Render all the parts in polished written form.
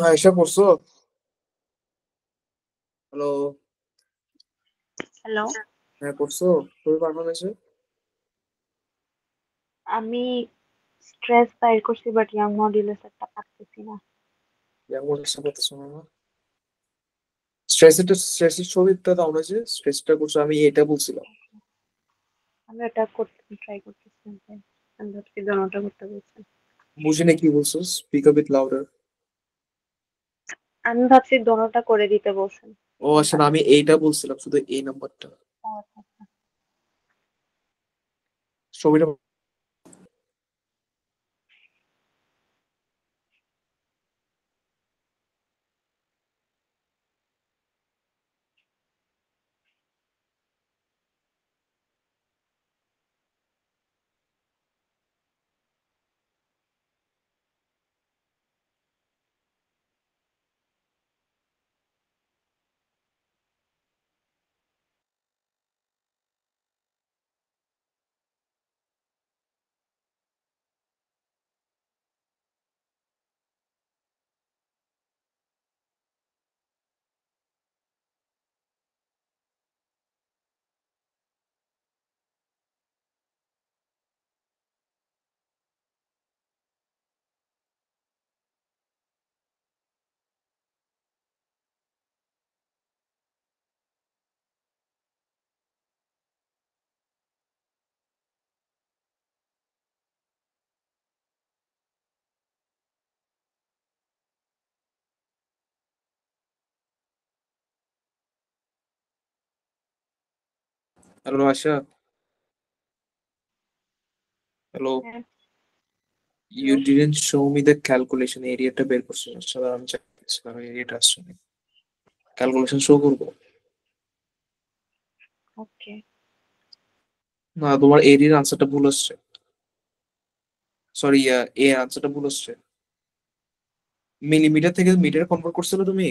আয়সা করছো? Hello. Hello. হ্যাঁ, করছো। খুবই পারফরমেন্সে। আমি স্ট্রেস বাইর করছি বাট ইয়াং মডুলাসেরটা পারতেছি না। মনে করতেছো না? স্ট্রেসের ছবিটা দাও না, যে স্ট্রেসটা করছো, আমি এটা বলছিলাম। আমি এটা করতে ট্রাই করতেছি যে আমি ভাবছি দোনোটা করতে বলছেন। বুঝিনি কি বলছো, স্পিক আ বিট লাউডার। আমি ভাবছি দোনোটা করে দিতে বলছেন। ও আচ্ছা, না, আমি এইটা বলছিলাম, শুধু এই নাম্বারটা। ও আচ্ছা আচ্ছা। ছবিটা। হ্যালো আয়সা। হ্যালো। হ্যাঁ। You hello. Didn't show me the calculation এরিয়াটা বের করছো না, সাদা আমি চাচ্ছি না, এরিয়াটা আসছে না। ক্যালকুলেশন শো করবো? ওকে। না, তোমার এরিয়ার আনসারটা ভুল আসছে। সরি, এ আনসারটা ভুল আসছে। মিলিমিটার থেকে মিটার কনভার্ট করছিলে তুমি?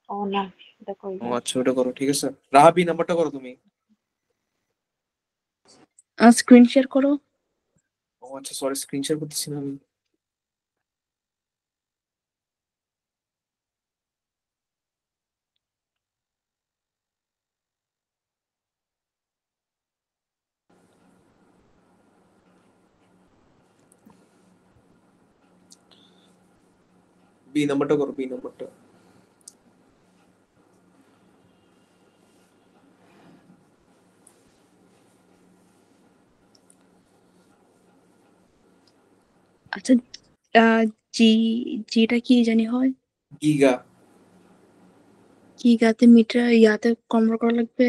ও না, এটা করি ও নাই। আচ্ছা, ওটা করো, ঠিক আছে। রাহাবি, নাম্বারটা করো তুমি। স্ক্রিন শেয়ার করো। ও আচ্ছা, সরি, স্ক্রিন শেয়ার করতেছি না আমি। বি নাম্বারটা করো, বি নাম্বারটা। আচ্ছা, আহ, জি, জিটা কি জানি হয়? গিগা। কি গাতে মিটার ইয়াতে কনভার্ট করা লাগবে?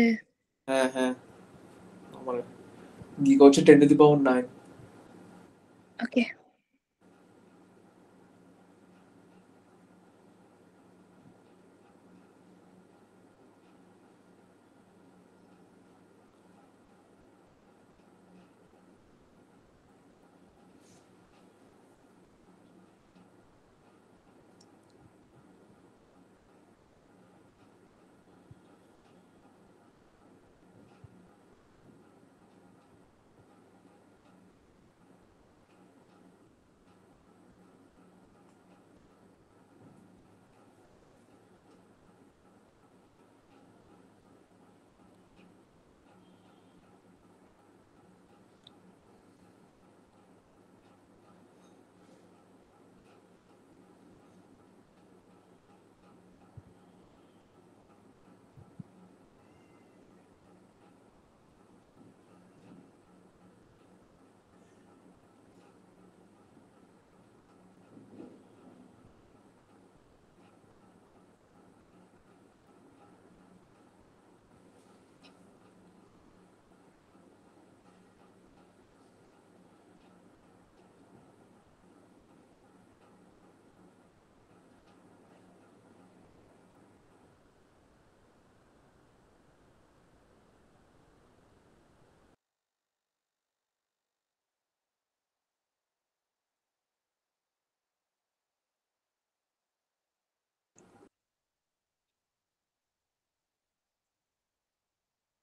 হ্যাঁ হ্যাঁ, আমার গিগা হচ্ছে 10⁹ ওকে।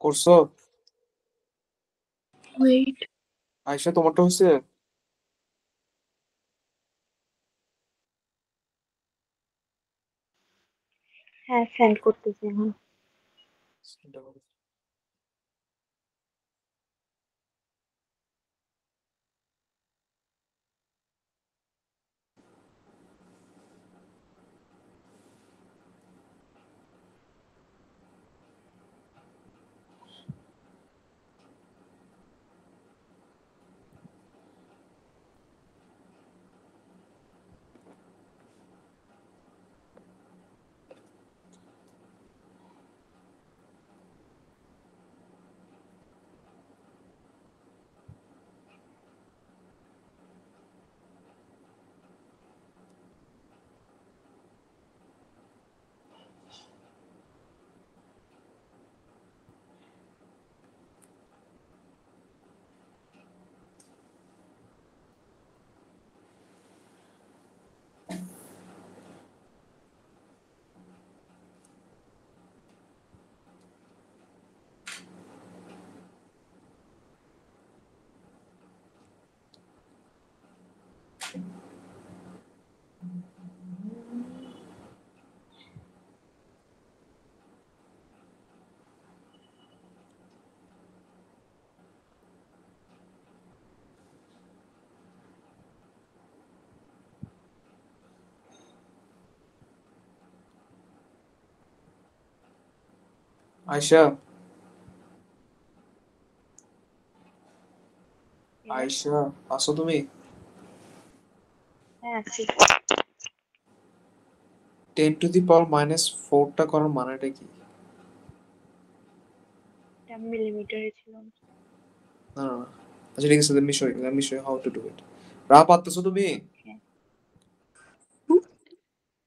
করছো? ওয়েট। আয়সা, তোমারটা হচ্ছে? হ্যাঁ, সেন্ড করতেছি এখন। আয়শা, Yes, আয়শা আসো তুমি? হ্যাঁ আছি। 10⁻⁻4টা করার মানেটা কি? এটা মিলিমিটারে ছিল। না না না। আচ্ছা ঠিক আছে, let me show you how to do it. রা পারতেছো তুমি? হ্যাঁ,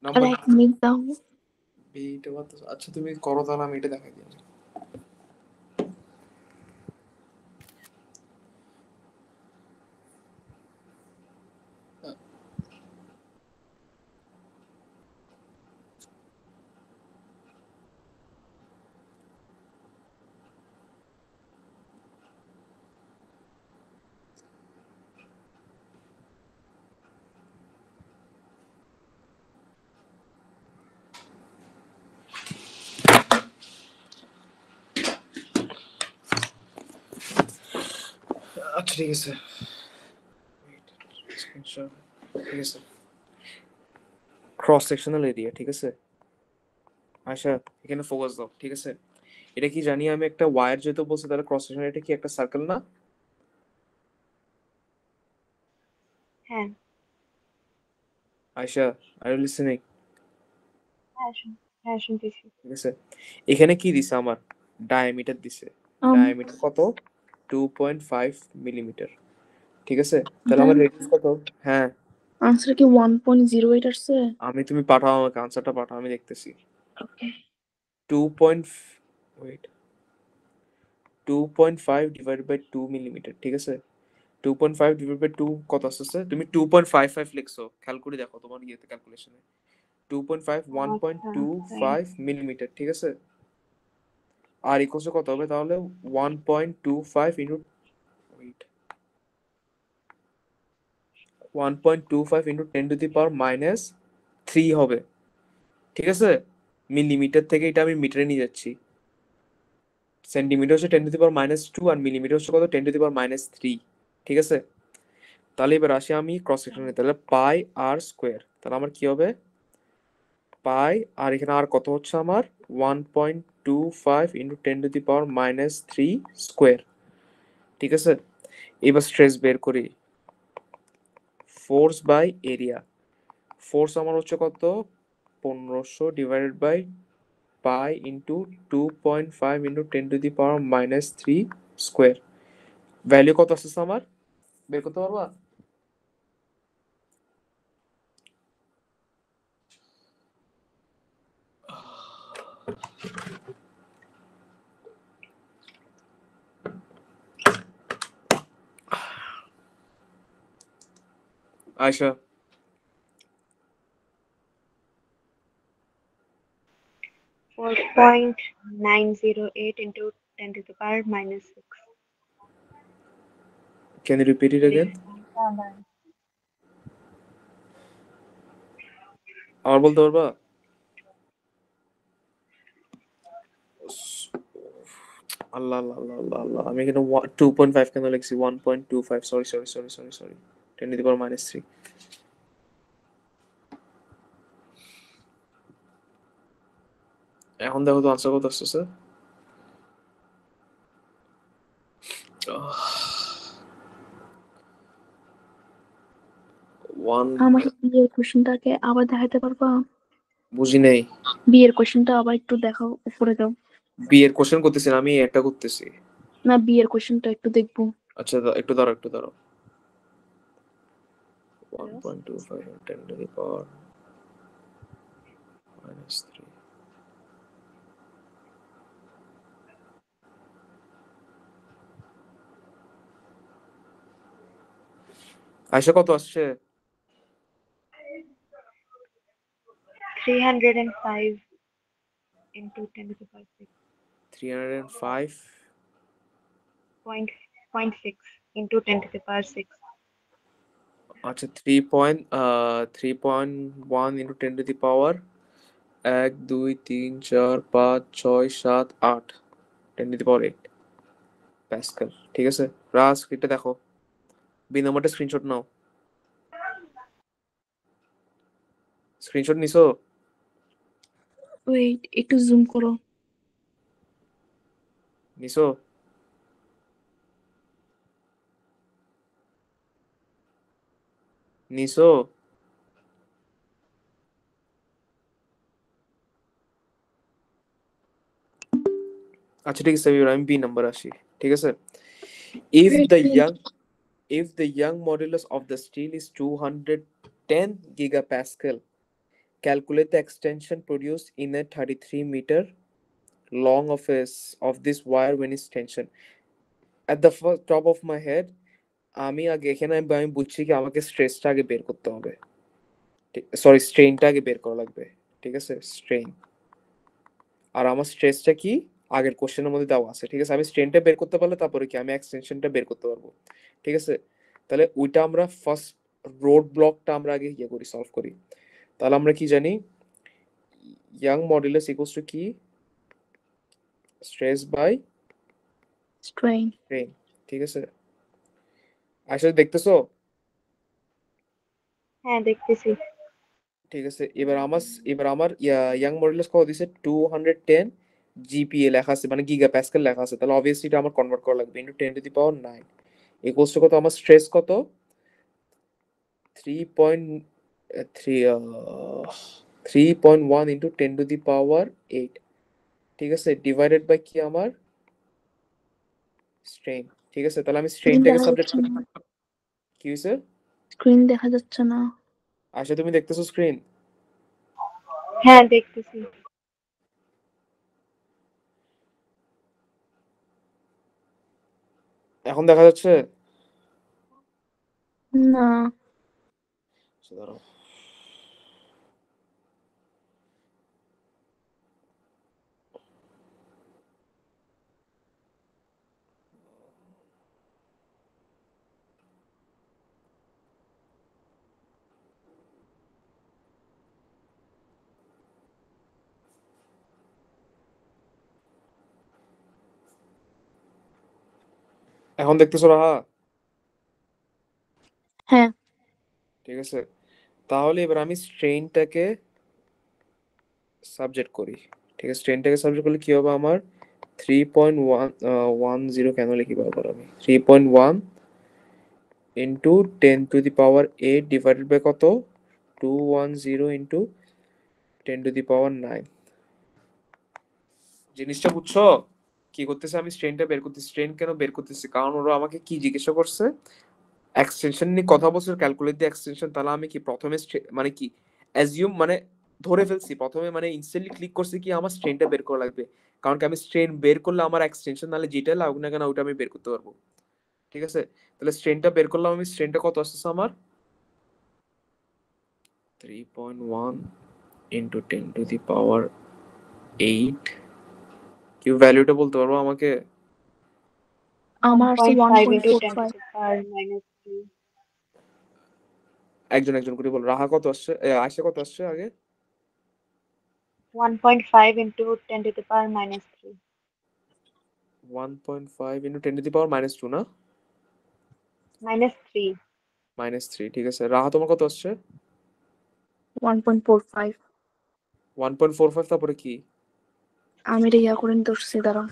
নাম্বার এক মিনিট দাও। এইটা পারতেছো? আচ্ছা তুমি করো, তাহলে আমি এটা দেখাই দিই। আচ্ছা ঠিক আছে, ঠিক আছে। ক্রস সেকশনাল এরিয়া, ঠিক আছে আয়শা, এখানে ফোকাস দাও, ঠিক আছে। এটা কি জানি আমি, একটা ওয়্যার যেহেতু বলছে, তাহলে ক্রস সেকশন এটা কি একটা সার্কেল না? হ্যাঁ, আয়শা, আর ইউ লিসেনিং? হ্যাঁ, হ্যাঁ শুনতেছি। ঠিক আছে, এখানে কি দিছে আমার? ডায়ামিটার দিছে। Um, ডায়ামিটার কত? 2.5 মিলিমিটার, ঠিক আছে। তাহলে আমার then রেডিয়াস কত? হ্যাঁ, answer কি 1.08 আসছে? তুমি পাঠাও আমাকে, আনসারটা পাঠাও, আমি দেখতেছি। Okay. 2. Wait, 2.5 divide by 2 millimetre, ঠিক আছে। 2.5 ডিভাইড বাই 2 কত আসছে? তুমি 2.55 লিখছো, খেয়াল করে দেখো তোমার ইয়েতে, ক্যালকুলেশনে। 2.5 ওয়ান পয়েন্ট আচ্ছা, টু তাই। ফাইভ মিলিমিটার ঠিক আছে। আর ইকোসে কত হবে তাহলে? 1.25 ইন্টু, ওয়েট, 1.25 ইন্টু 10⁻³ হবে, ঠিক আছে। মিলিমিটার থেকে এটা আমি মিটারে নিয়ে যাচ্ছি। সেন্টিমিটার হচ্ছে 10⁻², আর মিলিমিটার হচ্ছে কত? 10⁻³ ঠিক আছে। তাহলে এবার আসি আমি ক্রস সেকশনে, তাহলে পাই আর স্কোয়ার, তাহলে আমার কি হবে? পাই আর এখানে আর কত হচ্ছে আমার? 1.25 ইন্টু 10⁻³ স্কোয়ার, ঠিক আছে। এবার স্ট্রেস বের করি, ফোর্স বাই এরিয়া। ফোর্স আমার হচ্ছে কত? 1500 divided by pi into 2.5 into 10⁻³ square. Value কত আসছে আমার? বের করতে পারবা? Ayesha, 4.908 into 10⁻⁻6. Can you repeat it again? আবার বলতে পারবা? আল্লাহ আল্লাহ আল্লাহ আল্লাহ আল্লাহ, আমি এখানে 2.5 কেন লিখছি? 1.25, sorry sorry sorry sorry sorry, 10 to the power -3। এখন দেখো তো আনসার কত আসছে। ওয়ান, আমাকে বিয়ের কোশ্চেনটাকে আবার দেখাতে পারবা? বুঝি নেই। বিয়ের কোশ্চেনটা আবার একটু দেখাও, উপরে যাও। বিয়ের কোশ্চেন করতেছি না, আমি এটা করতেছি। না, বিয়ের কোশ্চেনটা একটু দেখবো। আচ্ছা একটু দাঁড়াও, একটু দাঁড়াও। Hello 1.25 10 to the power -3। Ayesha কত আসছে? 305 into 10 to the power 6 305 point 6 into 10 to the power 6 আচ্ছা 3.1 into 10 to the power 1 2 3 4 5 6 7 8, 10 to the power 8 Pascal. ঠিক আছে, রাজ এটা দেখো, বি নাম্বারটা স্ক্রিনশট নাও। স্ক্রিনশট নিছো? ওয়েট, একটু জুম করো। নিছো? নিছো? আচ্ছা ঠিক আছে, এবার আমি বি নাম্বার আসি। ঠিক আছে, if Wait, the wait. young modulus of the steel is 210 gigapascal, calculate the extension produced in a 33-meter long of this wire when it's tension. At the first top of my head, আমি আগে এখানে আমি বুঝছি কি আমাকে স্ট্রেসটা আগে বের করতে হবে, সরি স্ট্রেইনটা আগে বের করা লাগবে। ঠিক আছে, স্ট্রেইন। আর আমার স্ট্রেসটা কি আগের কোশ্চেনের মধ্যে দেওয়া আছে। ঠিক আছে, আমি স্ট্রেনটা বের করতে পারলে তারপরে কি আমি এক্সটেনশনটা বের করতে পারবো। ঠিক আছে, তাহলে ওইটা আমরা ফার্স্ট রোড ব্লকটা আমরা আগে ইয়ে করি, সলভ করি। তাহলে আমরা কি জানি, ইয়াং মডুলাস ইকুয়ালস টু কি, স্ট্রেস বাই Strain. স্ট্রেন। ঠিক আছে, আসলে দেখতেছো? হ্যাঁ দেখতেছি ঠিক আছে, এবার আমার ইয়াং মডুলাস কত দিছে, 210 জিপিএ লেখা আছে, মানে গিগা প্যাসকেল লেখা আছে। তাহলে অবভিয়াসলি এটা আমার কনভার্ট করা লাগবে into 10 to the power 9 equals to কত, আমার স্ট্রেস কত, 3.1 ইন্টু 10 টু দি পাওয়ার 8। ঠিক আছে, ডিভাইডেড বাই কি আমার স্ট্রেন। ঠিক আছে, তাহলে আমি স্ক্রিন স্ট্রেনটাকে দেখা সাবজেক্ট যাচ্ছে করি। না। কি হয়েছে? স্ক্রিন দেখা যাচ্ছে না। আচ্ছা তুমি দেখতেছো স্ক্রিন? হ্যাঁ দেখতেছি এখন দেখা যাচ্ছে? না। আচ্ছা, দাঁড়াও। এখন দেখতেছো রাহা? হ্যাঁ। ঠিক আছে, তাহলে এবার আমি স্ট্রেনটাকে সাবজেক্ট করি। ঠিক আছে, স্ট্রেনটাকে সাবজেক্ট করলে কি হবে আমার, 3.10 কেন লিখি বারবার আমি, 3.1 into 10 to the power 8 divided by কত, 210 ইন্টু 10 টু দি পাওয়ার 9। জিনিসটা বুঝছো? কি করতেছে, আমি স্ট্রেনটা বের করতেছি। স্ট্রেন কেন বের করতেছি, কারণ ওরা আমাকে কি জিজ্ঞাসা করছে, এক্সটেনশন নিয়ে কথা বলছে, ক্যালকুলেট দি এক্সটেনশন। তাহলে আমি কি প্রথমে মানে কি অ্যাজিউম মানে ধরে ফেলছি প্রথমে, মানে ইনস্ট্যান্টলি ক্লিক করছি কি আমার স্ট্রেনটা বের করা লাগবে, কারণ কি আমি স্ট্রেন বের করলে আমার এক্সটেনশন নাহলে যেটা লাগুক না কেন ওটা আমি বের করতে পারবো। ঠিক আছে, তাহলে স্ট্রেনটা বের করলাম আমি, স্ট্রেনটা কত আসছে আমার, 3.1 ইন্টু 10 টু দি পাওয়ার 8। কি ভ্যালুটা বলতে পারবো আমাকে? আমার আছে 1.5 into 10 to 1.45। the power -3 একজন একজন করে বল। রাহা কত আসছে, আয়শা কত আসছে আগে? 1.5 into 10 to the power minus 3. 1.5 into 10 to the power minus 2 না Minus 3. মাইনাস 3 ঠিক আছে রাহা তোমার কত আসছে 1.45 1.45 তারপরে কি আমি এটা ইয়া করে ধরছি দাঁড়া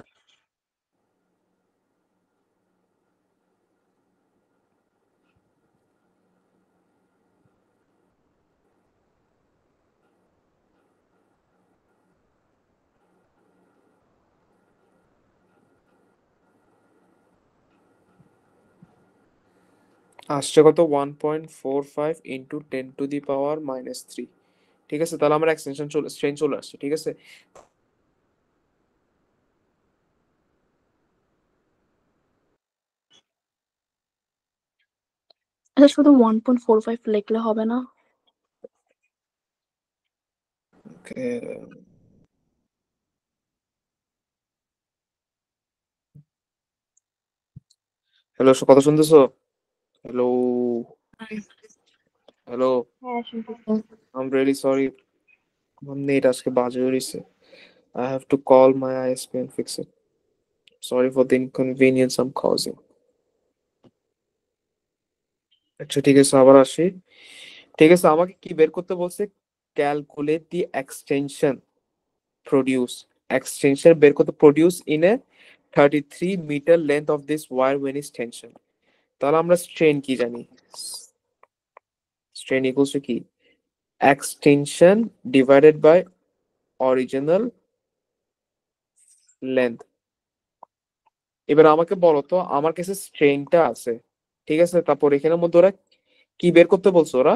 আসছে কত 1.45 into 10 to the power minus 3 ঠিক আছে তাহলে আমার এক্সটেনশন স্ট্রেন চলে আসছে ঠিক আছে আচ্ছা শুধু 1.45 লিখলে হবে না হ্যালো কথা শুনতেছো হ্যালো হ্যালো হ্যাঁ শুনতেছি। আই এম রিয়েলি সরি আমার নেট আজকে বাজে হয়েছে I have to call my ISP and fix it. Sorry for the inconvenience I'm causing. আচ্ছা ঠিক আছে আবার আসি ঠিক আছে আমাকে কি বের করতে বলছে calculate the extension produce extension বের করতে produce in a 33 metre length of this wire when is tension তাহলে আমরা স্ট্রেন কি জানি স্ট্রেন ইকুয়ালস টু কি extension divided by original length এবার আমাকে বলো তো আমার কাছে স্ট্রেনটা আছে ঠিক আছে তারপর এখানের মধ্যে ওরা কি বের করতে বলছে ওরা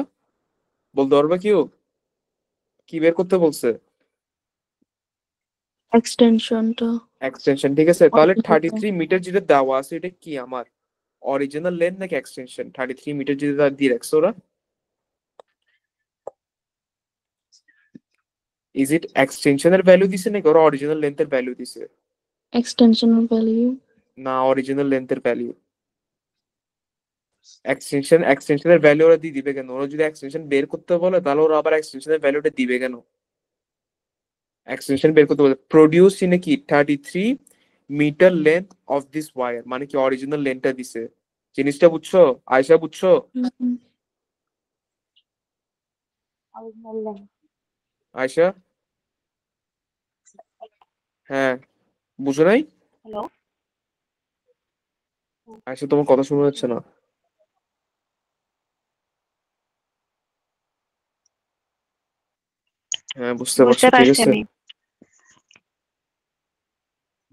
বলতে পারবে কেউ কি বের করতে বলছে এক্সটেনশনটা এক্সটেনশন ঠিক আছে তাহলে 33 মিটার যেটা দেওয়া আছে এটা কি আমার অরিজিনাল লেন্থ নাকি এক্সটেনশন 33 মিটার যেটা দিয়ে রাখছে ওরা ইজ ইট এক্সটেনশনের ভ্যালু দিছে নাকি ওরা অরিজিনাল লেন্থের ভ্যালু দিছে এক্সটেনশনাল ভ্যালু না অরিজিনাল লেন্থের ভ্যালু এক্সটেনশনের ভ্যালু ওরা দিয়ে দিবে কেন ওরা যদি এক্সটেনশন বের করতে বলে তাহলে ওরা আবার এক্সটেনশনের ভ্যালুটা দিবে কেন এক্সটেনশন বের করতে বলে প্রডিউস ইন কি 33 metre length of this wire মানে কি অরিজিনাল লেন্থটা দিছে জিনিসটা বুঝছো আয়শা বুঝছো Original length. আয়শা হ্যাঁ বুঝো নাই Hello? আয়শা তোমার কথা শোনা যাচ্ছে না হ্যাঁ বুঝতে পারছো বুঝতে ঠিক পারছি আছে আমি।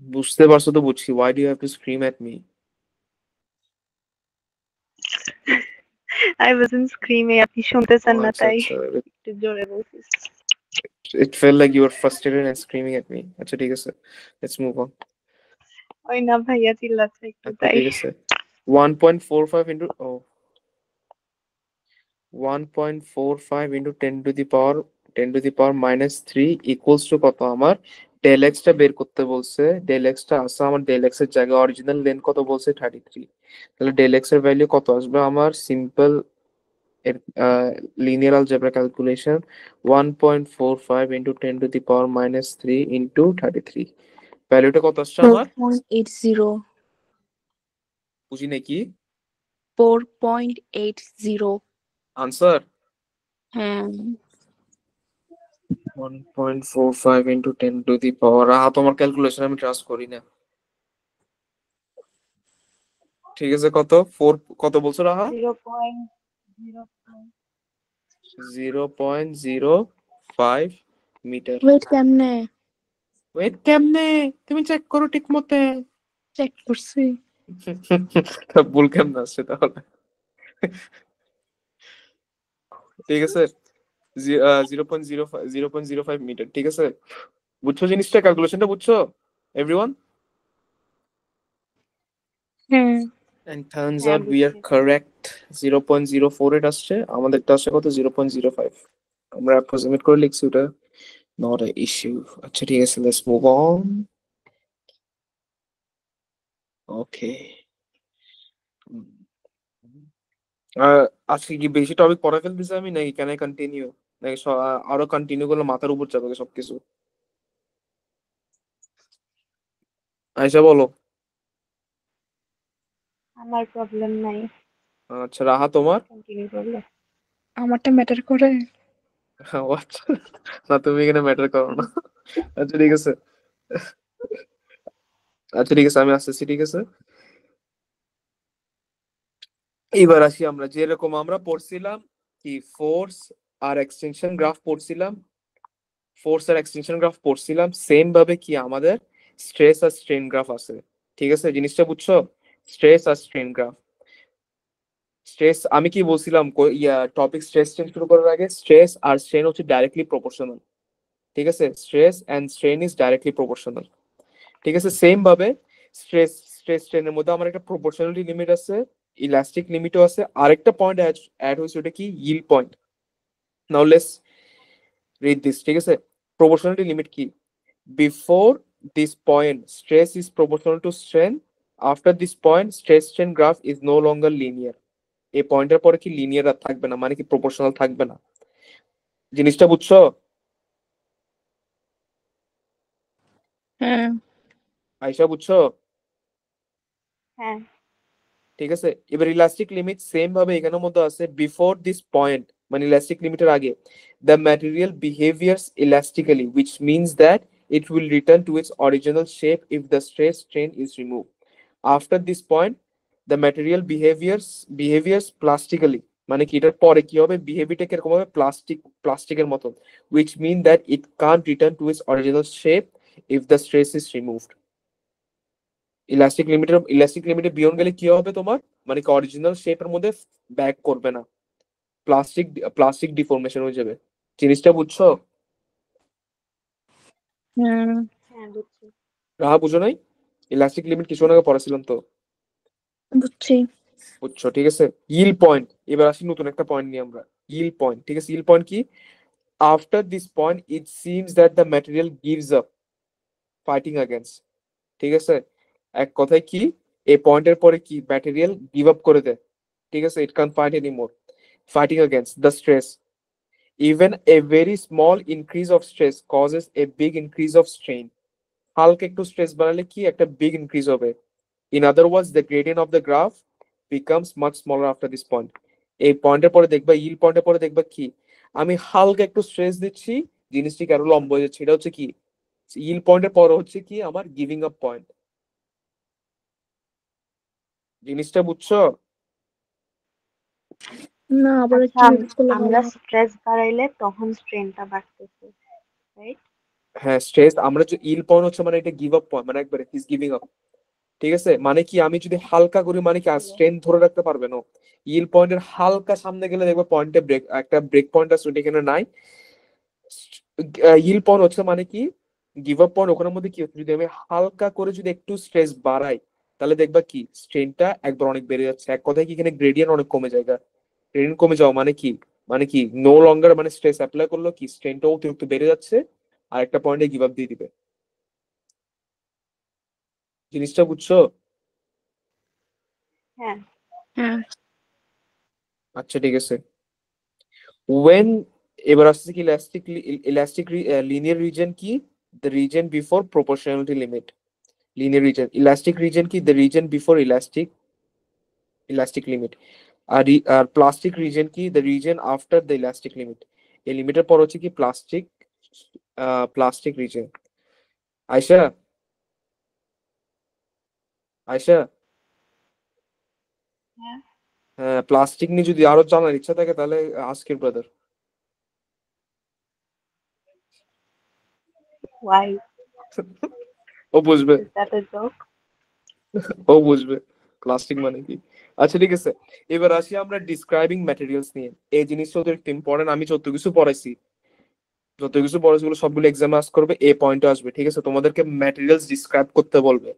বুঝতে পারছো তো বুঝছি why do you have to scream at me I wasn't screaming. আপনি শুনতেছেন না আচ্ছা তাই আচ্ছা একটু জোরে বলছি। it felt like you were frustrated and screaming at me আচ্ছা ঠিক আছে let's move on ওই না ভাইয়া চিল্লাচ্ছে একটু আচ্ছা তাই। ঠিক আছে 1.45 into 1.45 into 10 to the power 10 to the power minus 3 equals to কত আমার ডেল এক্স টা বের করতে বলছে ডেল এক্স টা আছে আমার ডেল এক্স এর জায়গায় অরিজিনাল লেন্থ কত বলছে 33 তাহলে ডেল এক্স এর ভ্যালু কত আসবে আমার সিম্পল এর linear অলজেব্রা calculation 1.45 into 10 to the power minus 3 into 33 ভ্যালুটা কত আসছে আমার 4.80 বুঝি নাকি 4.80 আনসার হ্যাঁ 1.45 into 10 to the power তোমার ক্যালকুলেশন আমি ট্রাস্ট করি না ঠিক আছে কত 4 কত বলছো রাহা 0.05 0.05 মিটার ওয়েট কেমনে ওয়েট কেমনে তুমি চেক করো ঠিক মতে চেক করছি ভুল কেমনে আসছে তাহলে ঠিক আছে 0.05 মিটার ঠিক আছে বুঝছো জিনিসটা ক্যালকুলেশনটা বুঝছো এভরিওয়ান হ্যাঁ and turns হ্যাঁ out we are বুঝছি। correct 0.048 আসছে আমাদেরটা আসছে কত 0.05 আমরা অ্যাপ্রক্সিমেট করে লিখছি ওটা not a issue আচ্ছা ঠিক আছে let's move on okay আজকে কি বেশি টপিক পড়া ফেলতেছি আমি নাকি ক্যান আই কন্টিনিউ নাকি আরো কন্টিনিউ করলে মাথার উপর যাবে সবকিছু আয়শা বলো। আমার প্রবলেম নাই, আচ্ছা রাহা তোমার? কন্টিনিউ করলে। আমারটা ম্যাটার করে? ও আচ্ছা, না তুমি এখানে ম্যাটার করো না। আচ্ছা ঠিক আছে, আচ্ছা ঠিক আছে আমি আসতেছি, ঠিক আছে। এইবার আসি আমরা যেরকম আমরা পড়ছিলাম কি ফোর্স আর এক্সটেনশন গ্রাফ পড়ছিলাম, ফোর্স আর এক্সটেনশন গ্রাফ পড়ছিলাম সেম ভাবে কি আমাদের স্ট্রেস আর স্ট্রেন গ্রাফ আছে, ঠিক আছে জিনিসটা বুঝছো? স্ট্রেস আর স্ট্রেন গ্রাফ। স্ট্রেস আমি কি বলছিলাম টপিক স্ট্রেস স্ট্রেন শুরু করার আগে, স্ট্রেস আর স্ট্রেন হচ্ছে ডাইরেক্টলি প্রপোর্শনাল, ঠিক আছে, stress and strain is directly proportional, ঠিক আছে। সেম ভাবে স্ট্রেস স্ট্রেস স্ট্রেনের মধ্যে আমার একটা প্রপোর্শনালিটি লিমিট আছে, ইলাস্টিক লিমিটও আছে, আরেকটা পয়েন্ট অ্যাড হয়েছে ওটা কি yield point. Now let's read this, ঠিক আছে। প্রপোর্শনালিটি লিমিট কি? Before this point stress is proportional to strain, after this point stress strain graph is no longer linear. এই পয়েন্টের পরে কি লিনিয়ার আর থাকবে না, মানে কি প্রপোর্শনাল থাকবে না, জিনিসটা বুঝছো? হ্যাঁ। আয়শা বুঝছো? হ্যাঁ, ঠিক আছে, এবার ইলাস্টিক লিমিট সেম ভাবে এখানের মধ্যে আছে, বিফোর দিস পয়েন্ট মানে ইলাস্টিক লিমিটের আগে the material behaviours elastically which means that it will return to its original shape if the stress strain is removed. After this point the material behaviors plastically, মানে কি এটার পরে কি হবে, বিহেভিয়ারটা কিরকম হবে, প্লাস্টিকের মতো, which mean that it can't return to its original shape if the stress is removed. Elastic লিমিটে বিয়ন্ড গেলে কি হবে তোমার, মানে কি অরিজিনাল শেপের মধ্যে ব্যাক করবে না, প্লাস্টিক প্লাস্টিক ডিফর্মেশন হয়ে যাবে, জিনিসটা বুঝছো? হ্যাঁ, হ্যাঁ বুঝছি। রাহা বুঝো নাই? ইলাস্টিক লিমিট কিছু আগে পড়াছিলাম তো, বুঝছি। বুঝছো, ঠিক আছে। yield পয়েন্ট, এবার আসি নতুন একটা পয়েন্ট নিয়ে আমরা, yield পয়েন্ট, ঠিক আছে। yield পয়েন্ট কি? After this point it seems that the material gives up fighting against, ঠিক আছে। এক কথায় কি, এই পয়েন্টের পরে কি ম্যাটেরিয়াল গিভ আপ করে দেয়, ঠিক আছে, it can fight anymore, fighting against the stress. Even a very small increase of stress causes a big increase of strain. হালকা একটু স্ট্রেস বাড়ালে কি একটা বিগ ইনক্রিজ হবে। In other words the gradient of the graph becomes much smaller after this point. এই পয়েন্টের পরে দেখবা, ইল পয়েন্টের পরে দেখবা কি আমি হালকা একটু স্ট্রেস দিচ্ছি, জিনিসটি আরো লম্বা হয়ে যাচ্ছে, এটা হচ্ছে কি ইল পয়েন্টের পরে হচ্ছে কি আমার গিভিং আপ পয়েন্ট, জিনিসটা বুঝছো? না, আবার আচ্ছা, একটু রিপিট করলে ভালো আমরা হয়। স্ট্রেস বাড়াইলে তখন স্ট্রেনটা বাড়তেছে, রাইট? হ্যাঁ স্ট্রেস আমরা যে ইল পয়েন্ট হচ্ছে মানে এটা গিভ আপ পয়েন্ট, মানে একবারে হিজ গিভিং আপ, ঠিক আছে। মানে কি আমি যদি হালকা করি মানে কি আর স্ট্রেন ধরে রাখতে পারবে না, ইল পয়েন্টের হালকা সামনে গেলে দেখবে পয়েন্টে ব্রেক একটা ব্রেক পয়েন্ট আছে ওটা এখানে নাই। ইল পয়েন্ট হচ্ছে মানে কি গিভ আপ পয়েন্ট, ওখানের মধ্যে কি হচ্ছে যদি আমি হালকা করে যদি একটু স্ট্রেস বাড়াই তাহলে দেখবা কি স্ট্রেনটা একবার অনেক বেড়ে যাচ্ছে, এক কথায় কি এখানে গ্রেডিয়েন্ট অনেক কমে যায়, গ্রেডিয়েন্ট কমে যাওয়া মানে কি, মানে কি নো লঙ্গার মানে স্ট্রেস অ্যাপ্লাই করলো কি স্ট্রেনটা অতিরিক্ত বেড়ে যাচ্ছে আর একটা পয়েন্টে গিভ আপ দিয়ে দিবে, জিনিসটা বুঝছো? হ্যাঁ। হ্যাঁ। আচ্ছা ঠিক আছে। when এবার আসছে কি ইলাস্টিক লিনিয়ার রিজন কি, the region before proportionality limit, linear region, elastic region কি the region before elastic limit, আর প্লাস্টিক রিজন কি the region after the elastic limit. এই লিমিটের পর হচ্ছে কি প্লাস্টিক রিজন। আয়শা, আয়শা, হ্যাঁ। হ্যাঁ প্লাস্টিক নিয়ে যদি আরো জানার ইচ্ছা থাকে তাহলে আজকের ব্রাদার, ওয়াই? ও বুঝবে, ইজ দ্যাট আ জোক? ও বুঝবে প্লাস্টিক মানে কি। আচ্ছা ঠিক আছে, এবার আসি আমরা ডিসক্রাইবিং ম্যাটেরিয়ালস নিয়ে। এই জিনিসটা তো একটু ইম্পর্টেন্ট, আমি যত কিছু পড়াইছি ওগুলো সবগুলো এক্সামে আস করবে, এ পয়েন্টে আসবে, ঠিক আছে। তোমাদেরকে ম্যাটেরিয়ালস ডিসক্রাইব করতে বলবে,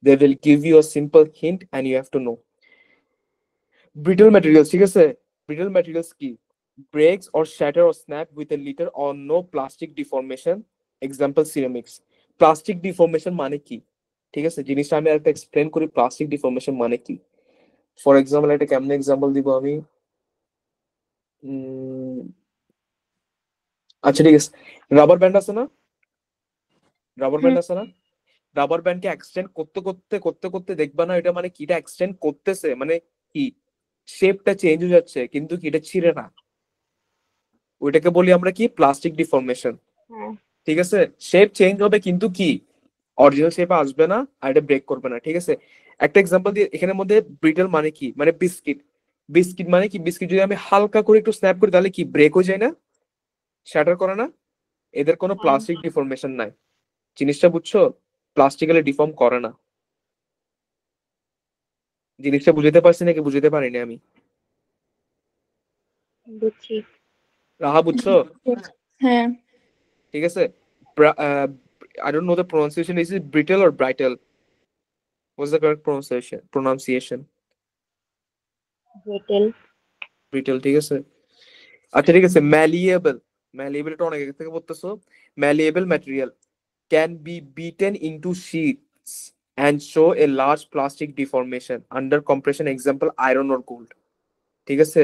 they will give you a simple hint and you have to know. Brittle materials, ঠিক আছে। ব্রিটল ম্যাটেরিয়ালস কি, breaks or shatter or snap with a little or no plastic deformation, example ceramics। Plastic deformation মানে কি, ঠিক আছে, জিনিসটা আমি একটা এক্সপ্লেন করি প্লাস্টিক ডিফর্মেশন মানে কি। ফর এক্সাম্পল একটা কেমন এক্সাম্পল দিব আমি, উম, আচ্ছা ঠিক আছে, রাবার ব্যান্ড আছে না, রাবার হুম। ব্যান্ড আছে না, রাবার ব্যান্ডকে এক্সটেন্ড করতে করতে করতে করতে দেখবা না এটা মানে কিটা এক্সটেন্ড করতেছে, মানে কি শেপটা চেঞ্জ হয়ে যাচ্ছে কিন্তু কি এটা ছিঁড়ে না। ওইটাকে বলি আমরা কি প্লাস্টিক ডিফর্মেশন। হ্যাঁ ঠিক আছে, শেপ চেঞ্জ হবে কিন্তু কি অরিজিনাল শেপে আসবে না, আর এটা ব্রেক করবে না। ঠিক আছে, একটা এক্সাম্পল দিয়ে এখানের মধ্যে ব্রিটল মানে কি, মানে বিস্কিট। বিস্কিট মানে কি, বিস্কিট যদি আমি হালকা করে একটু স্ন্যাপ করি তাহলে কি ব্রেক হয়ে যায় না, শ্যাটার করে না। এদের কোনো হ্যাঁ প্লাস্টিক ডিফর্মেশন নাই। জিনিসটা বুঝছো? প্লাস্টিক্যালি ডিফর্ম করে না। জিনিসটা বুঝতে পারছি নাকি বুঝতে পারিনি আমি? বুঝছি। রাহা বুঝছো? হ্যাঁ, ঠিক আছে। I don't know the pronunciation. Is it brittle or brittle? What's the correct pronunciation? ব্রিটেল। Brittle, ঠিক আছে। আচ্ছা ঠিক আছে, ম্যালিয়েবল। ম্যালিয়েবল এটা অনেক আগে থেকে বলতেছো। Malleable material can be beaten into sheets and show a large plastic deformation under compression, example iron or gold। ঠিক আছে,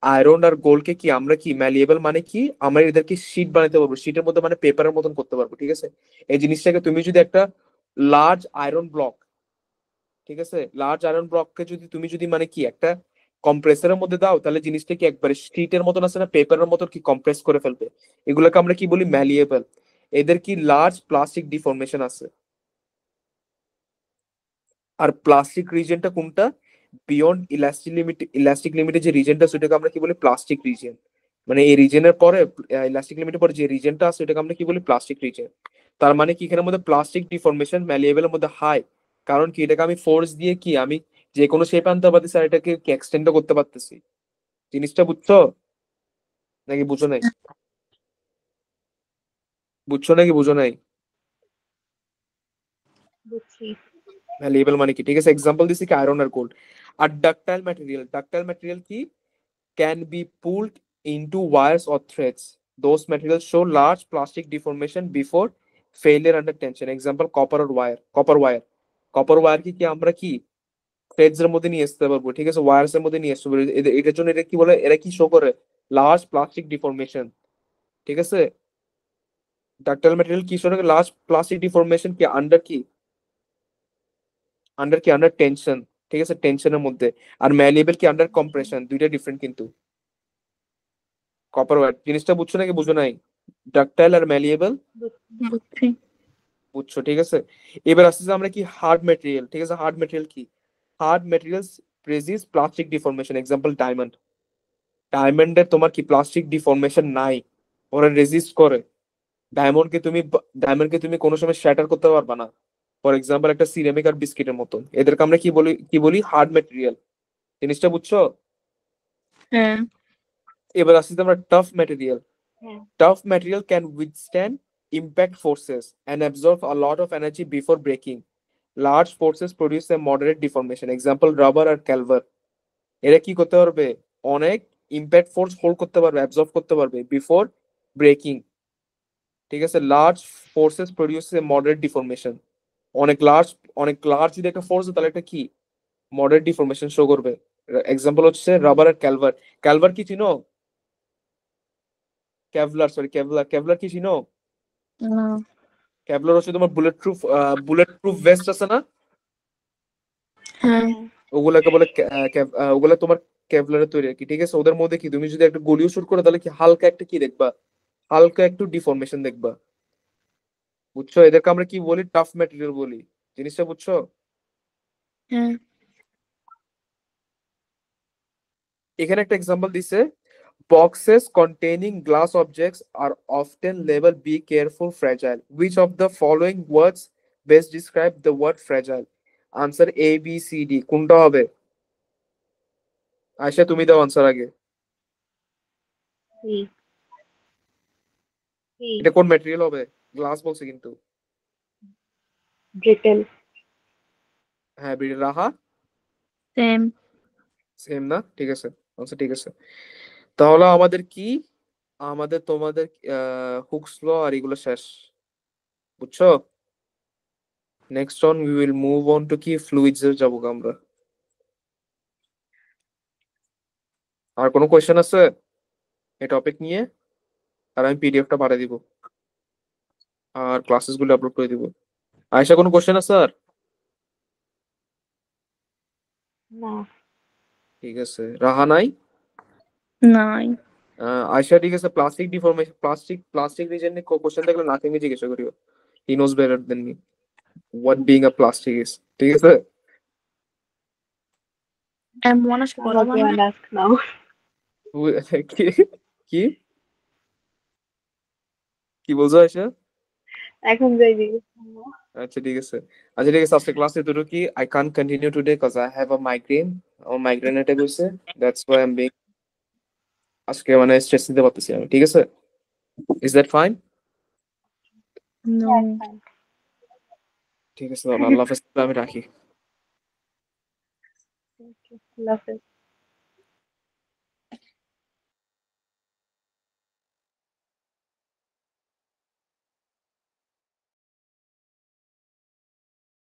আয়রন আর গোল্ডকে কি আমরা কি ম্যালিয়েবল মানে কি আমরা এদেরকে শীট বানাতে পারবো, শীটের মধ্যে মানে পেপারের মতন করতে পারবো। ঠিক আছে, এই জিনিসটাকে তুমি যদি একটা লার্জ আয়রন ব্লক, ঠিক আছে, লার্জ আয়রন ব্লককে যদি তুমি যদি মানে কি একটা কম্প্রেসারের মধ্যে দাও তাহলে জিনিসটা কি একবারে শীটের মতন আছে না, পেপারের মতন কি কম্প্রেস করে ফেলবে। এগুলোকে আমরা কি বলি ম্যালিয়েবল। এদের কি লার্জ প্লাস্টিক ডিফর্মেশন আছে। আর প্লাস্টিক রিজনটা কোনটা, বিয়ন্ড ইলাস্টিক লিমিটের যে রিজনটা সেটাকে আমরা কি বলি প্লাস্টিক রিজন। মানে এই রিজনের পরে ইলাস্টিক লিমিটের পরে যে রিজনটা আছে সেটাকে আমরা কি বলি প্লাস্টিক রিজন। তার মানে কি এখানের মধ্যে প্লাস্টিক ডিফর্মেশন ম্যালিয়েবলের মধ্যে হাই, কারণ কি এটাকে আমি ফোর্স দিয়ে কি আমি যে কোনো শেপ আনতে পারতেছি আর এটাকে কি এক্সটেন্ডও করতে পারতেছি। জিনিসটা বুঝছো নাকি বুঝো নাই? বুঝছো নাকি বুঝো নাই? বুঝছি। ম্যালিয়েবল মানে কি, ঠিক আছে, এক্সাম্পল দিছি কি আয়রন আর গোল্ড। আর ডাকটাইল ম্যাটেরিয়াল, ডাকটাইল ম্যাটেরিয়াল কি can be pulled into wires or threads. Those materials show large plastic deformation before failure under tension. Example, copper or wire. Copper wire. Copper wire কি আমরা কি threads এর মধ্যে নিয়ে আসতে পারবো, ঠিক আছে, ওয়্যারস এর মধ্যে নিয়ে আসতে পারবো। এটার জন্য এটা কি বলে, এরা কি শো করে লার্জ প্লাস্টিক ডিফর্মেশন। ঠিক আছে, ডাক্টাইল ম্যাটেরিয়াল কি শো করে লার্জ প্লাস্টিক ডিফর্মেশন কি আন্ডার টেনশন। ঠিক আছে, টেনশনের মধ্যে। আর ম্যালিয়েবল কি আন্ডার কম্প্রেশন, দুইটা ডিফারেন্ট কিন্তু। কপার ওয়্যার জিনিসটা বুঝছো নাকি বুঝো নাই? ডাকটাইল আর ম্যালিয়েবল বুঝছি। বুঝছো, ঠিক আছে। এবার আসতেছে আমরা কি হার্ড ম্যাটেরিয়াল। ঠিক আছে, হার্ড ম্যাটেরিয়াল কি, hard materials resist plastic deformation. Example diamond. ডায়মন্ডের তোমার কি প্লাস্টিক ডিফর্মেশন নাই, ওরা রেজিস্ট করে। ডায়মন্ডকে তুমি কোনো সময় শ্যাটার করতে পারবা না। ফর এক্সাম্পল একটা সিরামিক আর বিস্কিটের মতন, এদেরকে আমরা কি বলি হার্ড ম্যাটেরিয়াল। জিনিসটা বুঝছো? হ্যাঁ, এবার আসতেছে আমরা টাফ ম্যাটেরিয়াল। হ্যাঁ Tough material can withstand impact forces and absorb a lot of energy before breaking. Large forces produce a moderate deformation. Example, rubber আর ক্যালভার। এরা কি করতে পারবে, অনেক ইম্প্যাক্ট ফোর্স হোল্ড করতে পারবে, অ্যাবজর্ব করতে পারবে বিফোর ব্রেকিং। ঠিক আছে, লার্জ ফোর্সেস প্রডিউস এ মডারেট ডিফরমেশন। অনেক লার্জ যদি একটা ফোর্স তাহলে একটা কি মডারেট ডিফরমেশন শো করবে। এক্সাম্পল হচ্ছে রাবার আর ক্যালভার। ক্যালভার কি চিনো? ক্যাভলার কি চিনো? না, ক্যাভলার হচ্ছে তোমার বুলেট প্রুফ ভেস্ট আছে না, হ্যাঁ, হ্যাঁ ওগুলাকে বলে ওগুলা তোমার ক্যাভলারে তৈরি আর কি। ঠিক আছে, ওদের মধ্যে কি তুমি যদি একটা গলিও শুট করো তাহলে কি হালকা একটা কি দেখবা, হালকা একটু ডিফরমেশন দেখবা। বুঝছো, এদেরকে আমরা কি বলি টাফ ম্যাটেরিয়াল বলি। জিনিসটা বুঝছো? হ্যাঁ, এখানে একটা এক্সাম্পল দিছে, boxes containing glass objects are often labeled be careful fragile. Which of the following words best describe the word fragile? Answer A B C D, কোনটা হবে? আয়শা তুমি দাও আনসার আগে। সি। সি। এটা কোন ম্যাটেরিয়াল হবে? গ্লাস বলছে কিন্তু। ব্রিটেল। হ্যাঁ রাহা সেম। সেম না, ঠিক আছে, আচ্ছা ঠিক আছে। তাহলে আমাদের কি, আমাদের তোমাদের হুকস ল আর এগুলো শেষ। বুঝছো? Next on we will move on to কি ফ্লুইডস এর যাবো আমরা। আর কোনো কোয়েশ্চেন আছে এই টপিক নিয়ে? আর আমি পিডিএফটা পাঠিয়ে দিব আর ক্লাসেস গুলো আপলোড করে দিব। আয়েশা কোনো কোশ্চেন আছে স্যার? না। ঠিক আছে, রাহা নাই? নাই। আয়েশা ঠিক আছে, প্লাস্টিক ডিফরমেশন, প্লাস্টিক রিজন নিয়ে কোশ্চেন থাকলে নাথিং জিজ্ঞাসা করিও, he knows better than me what being a plastic is, ঠিক আছে? M1 আসলে বলা আমাকে মানে and ask now. কি কি কি বলছো আয়েশা? এখন যাই দিকে। আচ্ছা ঠিক আছে, আচ্ছা ঠিক আছে, আজকে ক্লাসে দুটো কি, I can't continue today cause I have a migraine, আমার মাইগ্রেন অ্যাটাক হইছে, that's why I am being, আজকে মানে স্ট্রেস নিতে পারতেছি আমি, ঠিক আছে? Is that fine? No. Yeah, it's fine. ঠিক আছে তাহলে আল্লাহ হাফেজ, আমি রাখি। Thank you. Love it.